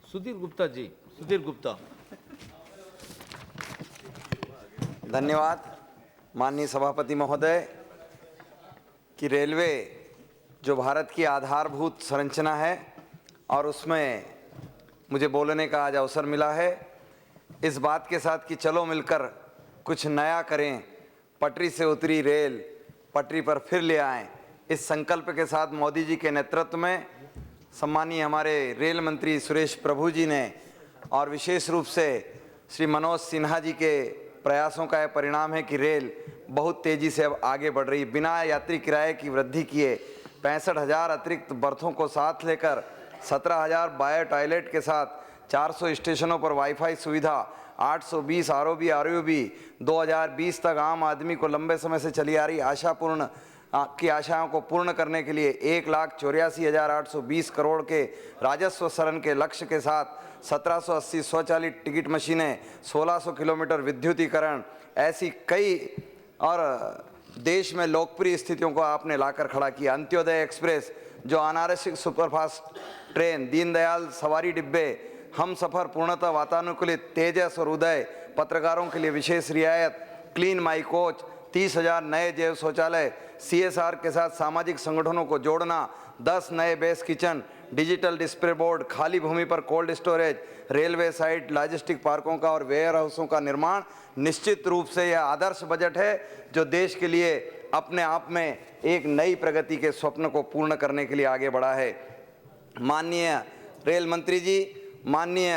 सुधीर गुप्ता जी, सुधीर गुप्ता। धन्यवाद माननीय सभापति महोदय कि रेलवे जो भारत की आधारभूत संरचना है और उसमें मुझे बोलने का आज अवसर मिला है, इस बात के साथ कि चलो मिलकर कुछ नया करें, पटरी से उतरी रेल पटरी पर फिर ले आएं, इस संकल्प के साथ मोदी जी के नेतृत्व में सम्मानीय हमारे रेल मंत्री सुरेश प्रभु जी ने और विशेष रूप से श्री मनोज सिन्हा जी के प्रयासों का यह परिणाम है कि रेल बहुत तेज़ी से अब आगे बढ़ रही। बिना यात्री किराए की वृद्धि किए 65,000 अतिरिक्त बर्थों को साथ लेकर 17,000 बायो टॉयलेट के साथ 400 स्टेशनों पर वाईफाई सुविधा, 820 आरओबी 2020 तक आम आदमी को लंबे समय से चली आ रही आशाओं को पूर्ण करने के लिए 1,84,820 करोड़ के राजस्व सरण के लक्ष्य के साथ 1780 स्वचालित टिकट मशीनें, 1600 किलोमीटर विद्युतीकरण, ऐसी कई और देश में लोकप्रिय स्थितियों को आपने लाकर खड़ा किया। अंत्योदय एक्सप्रेस जो अनारक्षित सुपरफास्ट ट्रेन, दीनदयाल सवारी डिब्बे, हम सफ़र पूर्णतः वातानुकूलित, तेजस और उदय पत्रकारों के लिए विशेष रियायत, क्लीन माई कोच, 30,000 नए जैव शौचालय, CSR के साथ सामाजिक संगठनों को जोड़ना, 10 नए base kitchen, digital display board, खाली भूमि पर cold storage, railway site, logistic पार्कों का और वेयर हाउसों का निर्माण। निश्चित रूप से यह आदर्श बजट है जो देश के लिए अपने आप में एक नई प्रगति के स्वप्न को पूर्ण करने के लिए आगे बढ़ा है। माननीय रेल मंत्री जी, माननीय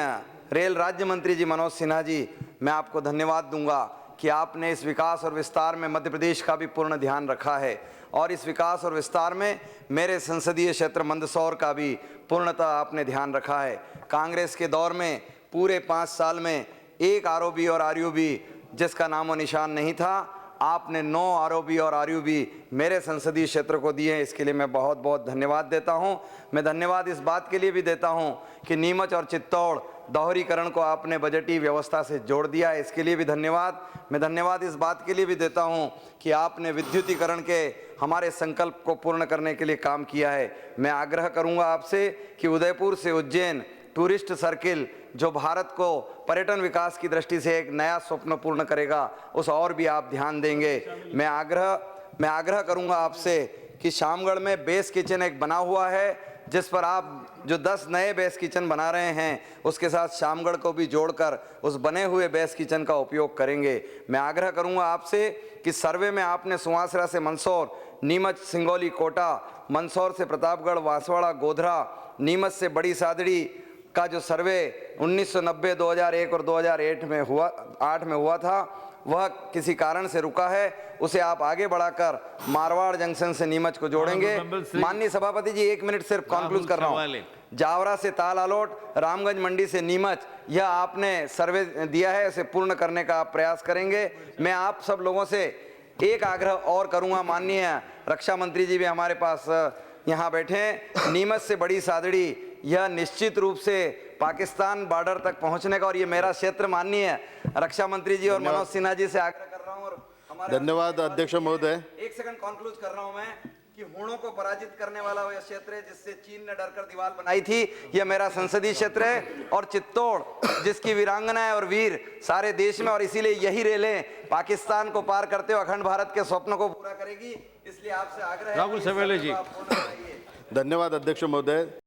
रेल राज्य मंत्री जी मनोज सिन्हा जी, मैं आपको धन्यवाद दूंगा कि आपने इस विकास और विस्तार में मध्य प्रदेश का भी पूर्ण ध्यान रखा है और इस विकास और विस्तार में मेरे संसदीय क्षेत्र मंदसौर का भी पूर्णतः आपने ध्यान रखा है। कांग्रेस के दौर में पूरे 5 साल में एक आरओबी और आरयूबी जिसका नामो निशान नहीं था, आपने 9 आरओबी और आरयूबी मेरे संसदीय क्षेत्र को दिए हैं। इसके लिए मैं बहुत बहुत धन्यवाद देता हूं। मैं धन्यवाद इस बात के लिए भी देता हूं कि नीमच और चित्तौड़ दोहरीकरण को आपने बजटीय व्यवस्था से जोड़ दिया, इसके लिए भी धन्यवाद। मैं धन्यवाद इस बात के लिए भी देता हूं कि आपने विद्युतीकरण के हमारे संकल्प को पूर्ण करने के लिए काम किया है। मैं आग्रह करूंगा आपसे कि उदयपुर से उज्जैन टूरिस्ट सर्किल जो भारत को पर्यटन विकास की दृष्टि से एक नया स्वप्न पूर्ण करेगा, उस और भी आप ध्यान देंगे। मैं आग्रह करूंगा आपसे कि शामगढ़ में बेस किचन एक बना हुआ है जिस पर आप जो 10 नए बेस किचन बना रहे हैं उसके साथ शामगढ़ को भी जोड़कर उस बने हुए बेस किचन का उपयोग करेंगे। मैं आग्रह करूंगा आपसे कि सर्वे में आपने सुवासरा से मंदसौर, नीमच सिंगौली कोटा, मंदसौर से प्रतापगढ़ वासवाड़ा गोधरा, नीमच से बड़ी सादड़ी का जो सर्वे 1990, 2001 और 2008 में हुआ था वह किसी कारण से रुका है, उसे आप आगे बढ़ाकर मारवाड़ जंक्शन से नीमच को जोड़ेंगे। माननीय सभापति जी 1 मिनट सिर्फ कॉन्क्लूड कर रहा हूँ। जावरा से ताल आलोट, रामगंज मंडी से नीमच, यह आपने सर्वे दिया है, इसे पूर्ण करने का आप प्रयास करेंगे। मैं आप सब लोगों से एक आग्रह और करूँगा, माननीय रक्षा मंत्री जी भी हमारे पास यहाँ बैठे हैं, नीमच से बड़ी सादड़ी यह निश्चित रूप से पाकिस्तान बॉर्डर तक पहुंचने का, और ये मेरा क्षेत्र माननीय रक्षा मंत्री जी और मनोज सिन्हा जी से आग्रह कर रहा हूं। और हमारे धन्यवाद अध्यक्ष महोदय। 1 सेकंड कंक्लूड कर रहा हूं मैं कि हूणों को पराजित करने वाला वह क्षेत्र है जिससे चीन ने डरकर दीवार बनाई थी, यह मेरा संसदीय क्षेत्र है। और चित्तौड़ जिसकी वीरांगना है और वीर सारे देश में, और इसीलिए यही रेलें पाकिस्तान को पार करते हुए अखंड भारत के स्वप्न को पूरा करेगी। इसलिए आपसे आग्रह है राहुल सवेले जी। धन्यवाद अध्यक्ष महोदय।